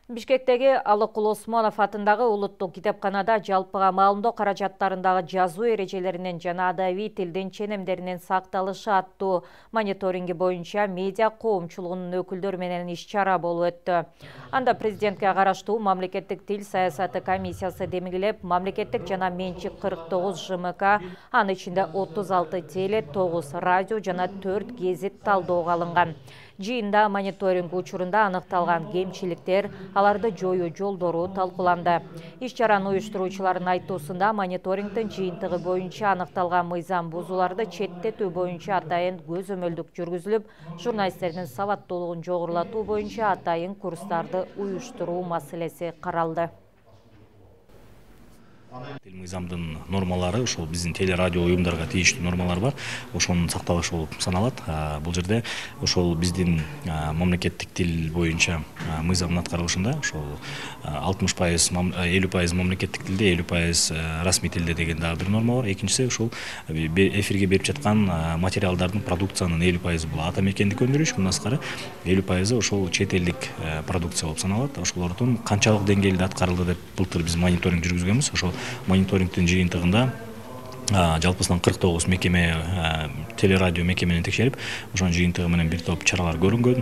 Бишкектеги Алыкул Осмонов атындагы улуттук китепканада жалпыга маалымдоо каражаттарындагы жазуу эрежелеринин жана адабий тилдин ченемдеринин сакталышы аттуу мониторинги боюнча медиа коомчулугунун өкүлдөрү менен иш-чара болуп өттү. Анда президентке караштуу мамлекеттик тил саясаты комиссиясы демилгелеп, мамлекеттик жана менчик 49 ЖМК, анын ичинде 36 теле, 9 радио жана 4 гезит талдоого алынган. Жиында мониторинг учурунда аныкталган кемчиликтер, аларды жоюу жолдору талкууланды. Иш-чараны уюштуруучулардын айтуусунда мониторингдин жыйынтыгы боюнча аныкталган мыйзам бузууларды четтетүү боюнча атайын көзөмөлдүк жүргүзүлүп, журналисттердин сабаттуулугун жогорулатуу боюнча атайын курстарды уюштуруу маселеси каралды. Мыйзамдын нормалары ошол биздин теле радио уюмдарга тийиштүү нормалар бар. Ошонун сакталышы болуп саналат. Бул жерде ошол биздин мамлекеттик тил боюнча мыйзамдын аткарылышында ошол 60%, 50% мамлекеттик тилде, 50% расмий тилде деген дагы бир норма бар. Экинчиси ошол эфирге берип жаткан материалдардын продукциянын 50% бул ата мекендик өндүрүш, мындан сырткары 50% ошол чет элдик продукция болуп саналат. Ошолордун канчалык деңгээлде аткарылды деп былтыр биз мониторинг жүргүзгөнбүз. Ошол мониторингтин жыйынтыгында жалпысынан 49 мекеме телерадио мекемени текшерип, ошонун жыйынтыгы менен бир топ чаралар көрүнгөн.